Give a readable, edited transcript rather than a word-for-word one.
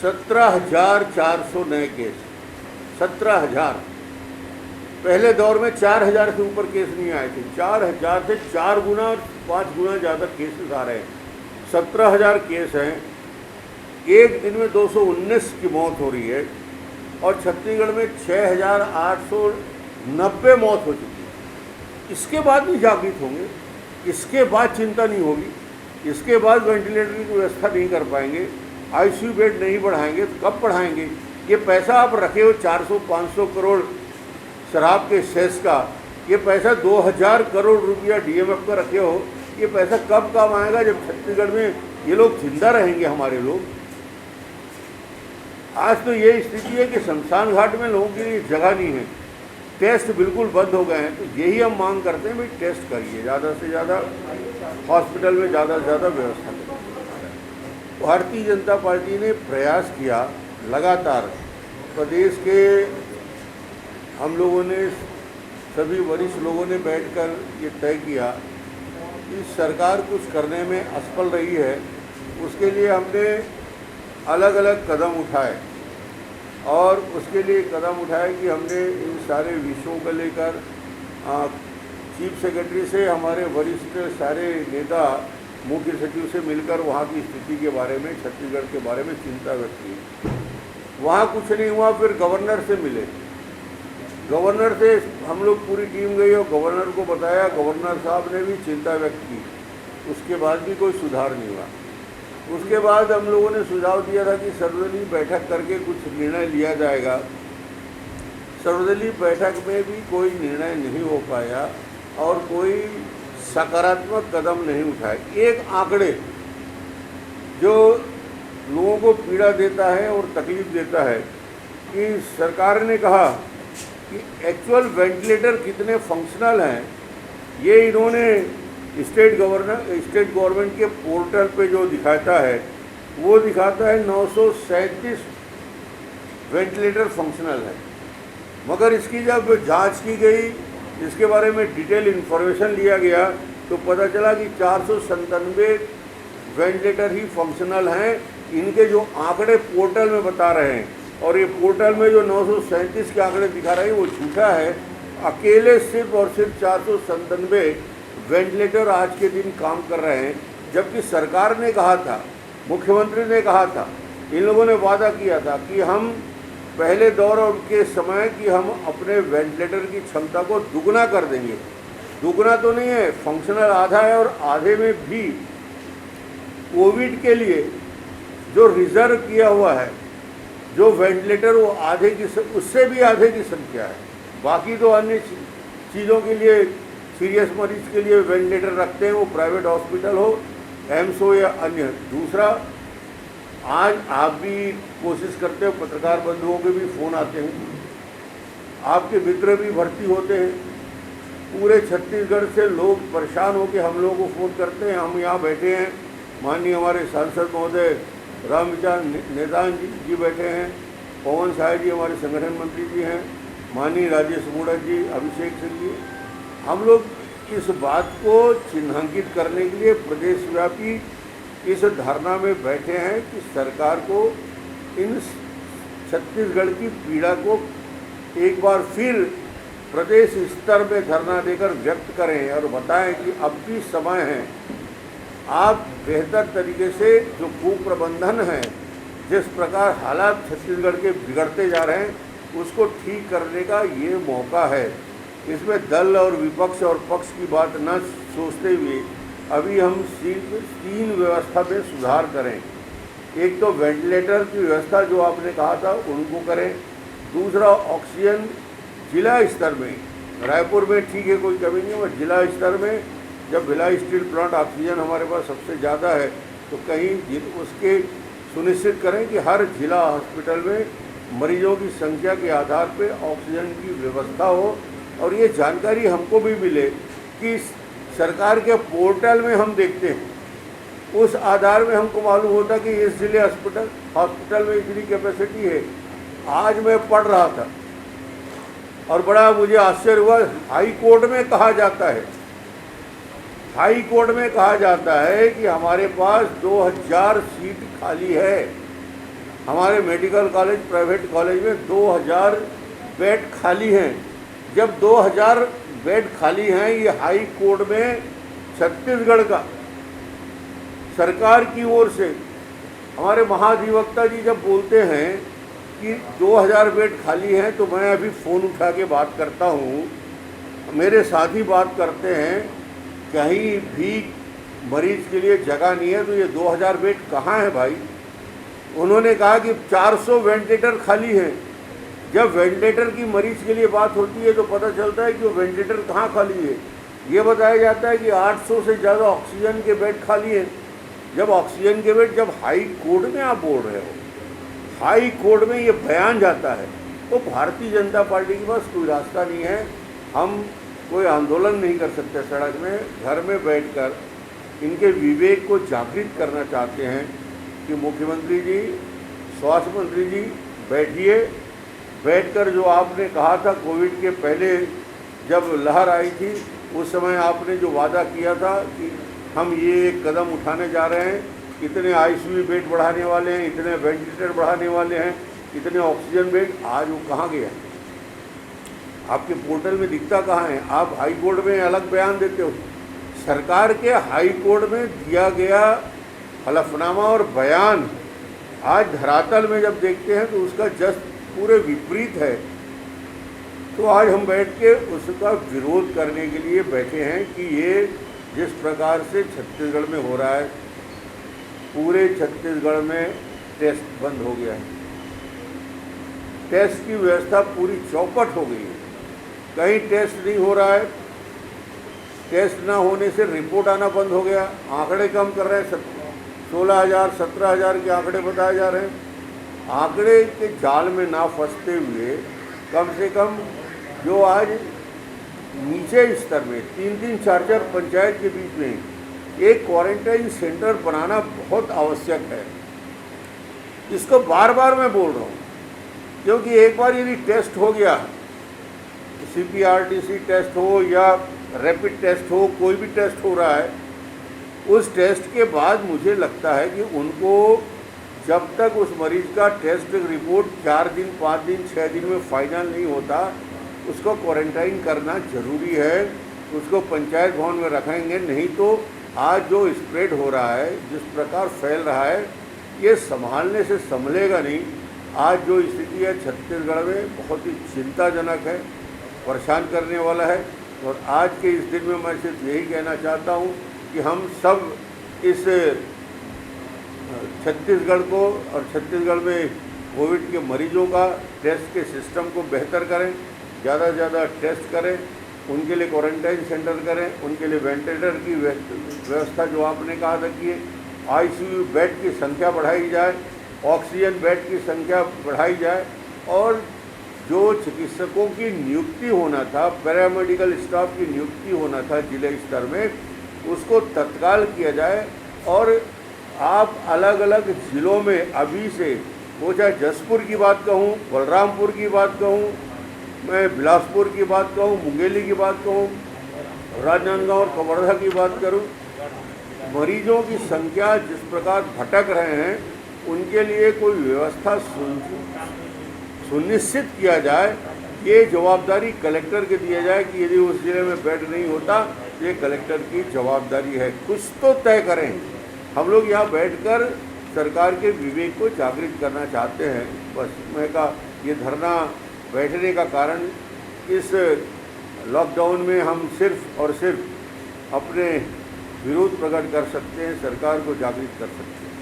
17,400 नए केस। 17,000। पहले दौर में 4,000 से ऊपर केस नहीं आए थे। 4,000 से 4 गुना 5 गुना ज़्यादा केसेस आ रहे हैं। 17,000 केस हैं। एक दिन में 219 की मौत हो रही है और छत्तीसगढ़ में 6,890 मौत हो चुकी है। इसके बाद भी जागृत होंगे, इसके बाद चिंता नहीं होगी, इसके बाद वेंटिलेटर की व्यवस्था नहीं कर पाएंगे, आईसीयू बेड नहीं बढ़ाएंगे तो कब बढ़ाएंगे? ये पैसा आप रखे हो 400-500 करोड़ शराब के सेस का, ये पैसा 2,000 करोड़ रुपया डीएमएफ का रखे हो, ये पैसा कब काम आएगा जब छत्तीसगढ़ में ये लोग जिंदा रहेंगे? हमारे लोग आज तो ये स्थिति है कि शमशान घाट में लोगों के लिए जगह नहीं है, टेस्ट बिल्कुल बंद हो गए हैं। तो यही हम मांग करते हैं, भाई टेस्ट करिए, ज़्यादा से ज़्यादा हॉस्पिटल में ज़्यादा से ज़्यादा व्यवस्था करिए। भारतीय जनता पार्टी ने प्रयास किया लगातार, प्रदेश के हम लोगों ने, सभी वरिष्ठ लोगों ने बैठकर ये तय किया कि सरकार कुछ करने में असफल रही है, उसके लिए हमने अलग अलग कदम उठाए और उसके लिए कदम उठाए कि हमने इन सारे विषयों को लेकर चीफ सेक्रेटरी से, हमारे वरिष्ठ सारे नेता, मुख्य सचिव से मिलकर वहाँ की स्थिति के बारे में, छत्तीसगढ़ के बारे में चिंता व्यक्त की। वहाँ कुछ नहीं हुआ, फिर गवर्नर से मिले। गवर्नर से हम लोग पूरी टीम गई और गवर्नर को बताया, गवर्नर साहब ने भी चिंता व्यक्त की। उसके बाद भी कोई सुधार नहीं हुआ। उसके बाद हम लोगों ने सुझाव दिया था कि सर्वदलीय बैठक करके कुछ निर्णय लिया जाएगा। सर्वदलीय बैठक में भी कोई निर्णय नहीं हो पाया और कोई सकारात्मक कदम नहीं उठाए। एक आंकड़े जो लोगों को पीड़ा देता है और तकलीफ देता है कि सरकार ने कहा कि एक्चुअल वेंटिलेटर कितने फंक्शनल हैं, ये इन्होंने स्टेट गवर्नमेंट के पोर्टल पे जो दिखाता है वो दिखाता है 937 वेंटिलेटर फंक्शनल है। मगर इसकी जब जांच की गई, इसके बारे में डिटेल इन्फॉर्मेशन लिया गया तो पता चला कि 497 वेंटिलेटर ही फंक्शनल हैं। इनके जो आंकड़े पोर्टल में बता रहे हैं और ये पोर्टल में जो 937 के आंकड़े दिखा रहे हैं वो झूठा है। अकेले सिर्फ और सिर्फ 497 वेंटिलेटर आज के दिन काम कर रहे हैं, जबकि सरकार ने कहा था, मुख्यमंत्री ने कहा था, इन लोगों ने वादा किया था कि हम पहले दौर और के समय कि हम अपने वेंटिलेटर की क्षमता को दुगना कर देंगे। दुगना तो नहीं है, फंक्शनल आधा है और आधे में भी कोविड के लिए जो रिजर्व किया हुआ है जो वेंटिलेटर वो आधे की, उससे भी आधे की संख्या है। बाकी तो अन्य चीज़ों के लिए, सीरियस मरीज के लिए वेंटिलेटर रखते हैं, वो प्राइवेट हॉस्पिटल हो, एम्स हो या अन्य। दूसरा, आज आप भी कोशिश करते हो, पत्रकार बंधुओं के भी फ़ोन आते हैं, आपके मित्र भी भर्ती होते हैं, पूरे छत्तीसगढ़ से लोग परेशान होकर हम लोगों को फ़ोन करते हैं। हम यहाँ बैठे हैं, माननीय हमारे सांसद महोदय रामविचार नेतान जी बैठे हैं, पवन साय जी हमारे संगठन मंत्री जी हैं, माननीय राजेश मूड़ा जी, अभिषेक सिंह जी। हम लोग इस बात को चिन्हांकित करने के लिए प्रदेशव्यापी इस धरना में बैठे हैं कि सरकार को इन छत्तीसगढ़ की पीड़ा को एक बार फिर प्रदेश स्तर में धरना देकर व्यक्त करें और बताएं कि अब भी समय है, आप बेहतर तरीके से जो कुप्रबंधन है, जिस प्रकार हालात छत्तीसगढ़ के बिगड़ते जा रहे हैं, उसको ठीक करने का ये मौका है। इसमें दल और विपक्ष और पक्ष की बात न सोचते हुए अभी हम 3 व्यवस्था में सुधार करें। एक तो वेंटिलेटर की व्यवस्था जो आपने कहा था उनको करें। दूसरा, ऑक्सीजन जिला स्तर में, रायपुर में ठीक है कोई कमी नहीं, मगर जिला स्तर में जब भिलाई स्टील प्लांट ऑक्सीजन हमारे पास सबसे ज़्यादा है तो कहीं उसके सुनिश्चित करें कि हर जिला हॉस्पिटल में मरीजों की संख्या के आधार पर ऑक्सीजन की व्यवस्था हो और ये जानकारी हमको भी मिले कि सरकार के पोर्टल में हम देखते हैं, उस आधार में हमको मालूम होता कि इस जिले हॉस्पिटल में इतनी कैपेसिटी है। आज मैं पढ़ रहा था और बड़ा मुझे आश्चर्य हुआ, हाई कोर्ट में कहा जाता है, हाई कोर्ट में कहा जाता है कि हमारे पास 2000 सीट खाली है। हमारे मेडिकल कॉलेज, प्राइवेट कॉलेज में 2000 बेड खाली हैं। जब 2000 बेड खाली हैं, ये हाई कोर्ट में छत्तीसगढ़ का सरकार की ओर से हमारे महाधिवक्ता जी जब बोलते हैं कि 2000 बेड खाली हैं, तो मैं अभी फ़ोन उठा के बात करता हूँ, मेरे साथी बात करते हैं, कहीं भी मरीज के लिए जगह नहीं है, तो ये 2000 बेड कहाँ है भाई? उन्होंने कहा कि 400 वेंटिलेटर खाली हैं। जब वेंटिलेटर की मरीज के लिए बात होती है तो पता चलता है कि वो वेंटिलेटर कहाँ खाली है। ये बताया जाता है कि 800 से ज़्यादा ऑक्सीजन के बेड खाली हैं। जब ऑक्सीजन के बेड, जब हाई कोर्ट में आप बोल रहे हो, हाई कोर्ट में ये बयान जाता है, तो भारतीय जनता पार्टी के पास कोई रास्ता नहीं है। हम कोई आंदोलन नहीं कर सकते सड़क में, घर में बैठकर इनके विवेक को जागृत करना चाहते हैं कि मुख्यमंत्री जी, स्वास्थ्य मंत्री जी बैठिए, बैठकर जो आपने कहा था कोविड के पहले जब लहर आई थी, उस समय आपने जो वादा किया था कि हम ये एक कदम उठाने जा रहे हैं, इतने आईसीयू बेड बढ़ाने वाले हैं, इतने वेंटिलेटर बढ़ाने वाले हैं, इतने ऑक्सीजन बेड, आज वो कहाँ गया? आपके पोर्टल में दिखता कहाँ है? आप हाई कोर्ट में अलग बयान देते हो। सरकार के हाई कोर्ट में दिया गया हलफनामा और बयान आज धरातल में जब देखते हैं तो उसका जस्ट पूरे विपरीत है। तो आज हम बैठ के उसका विरोध करने के लिए बैठे हैं कि ये जिस प्रकार से छत्तीसगढ़ में हो रहा है, पूरे छत्तीसगढ़ में टेस्ट बंद हो गया है, टेस्ट की व्यवस्था पूरी चौपट हो गई है, कहीं टेस्ट नहीं हो रहा है, टेस्ट ना होने से रिपोर्ट आना बंद हो गया, आंकड़े कम कर रहे हैं, 16,000 17,000 के आंकड़े बताए जा रहे हैं। आंकड़े के जाल में ना फंसते हुए कम से कम जो आज नीचे स्तर में 3-3 4-4 पंचायत के बीच में एक क्वारंटाइन सेंटर बनाना बहुत आवश्यक है। इसको बार बार मैं बोल रहा हूँ, क्योंकि एक बार यदि टेस्ट हो गया, CPRTC टेस्ट हो या रैपिड टेस्ट हो, कोई भी टेस्ट हो रहा है, उस टेस्ट के बाद मुझे लगता है कि उनको जब तक उस मरीज़ का टेस्ट रिपोर्ट 4 दिन 5 दिन 6 दिन में फाइनल नहीं होता, उसको क्वारंटाइन करना ज़रूरी है। उसको पंचायत भवन में रखेंगे, नहीं तो आज जो स्प्रेड हो रहा है, जिस प्रकार फैल रहा है, ये संभालने से संभलेगा नहीं। आज जो स्थिति है छत्तीसगढ़ में बहुत ही चिंताजनक है, परेशान करने वाला है। और आज के इस दिन में मैं सिर्फ यही कहना चाहता हूँ कि हम सब इस छत्तीसगढ़ को और छत्तीसगढ़ में कोविड के मरीजों का टेस्ट के सिस्टम को बेहतर करें, ज़्यादा से ज़्यादा टेस्ट करें, उनके लिए क्वारंटाइन सेंटर करें, उनके लिए वेंटिलेटर की व्यवस्था जो आपने कहा था कि आईसीयू बेड की संख्या बढ़ाई जाए, ऑक्सीजन बेड की संख्या बढ़ाई जाए, और जो चिकित्सकों की नियुक्ति होना था, पैरामेडिकल स्टाफ की नियुक्ति होना था जिले स्तर में, उसको तत्काल किया जाए। और आप अलग अलग ज़िलों में अभी से, वो चाहे जसपुर की बात कहूँ, बलरामपुर की बात कहूँ, मैं बिलासपुर की बात कहूँ, मुंगेली की बात कहूँ, राजनांदगांव और कवर्धा की बात करूँ, मरीजों की संख्या जिस प्रकार भटक रहे हैं, उनके लिए कोई व्यवस्था सुनिश्चित किया जाए। ये जवाबदारी कलेक्टर के दिया जाए कि यदि उस ज़िले में बेड नहीं होता, ये कलेक्टर की जवाबदारी है। कुछ तो तय करें। हम लोग यहाँ बैठकर सरकार के विवेक को जागृत करना चाहते हैं। बस मैं कहा, ये धरना बैठने का कारण, इस लॉकडाउन में हम सिर्फ और सिर्फ अपने विरोध प्रकट कर सकते हैं, सरकार को जागृत कर सकते हैं।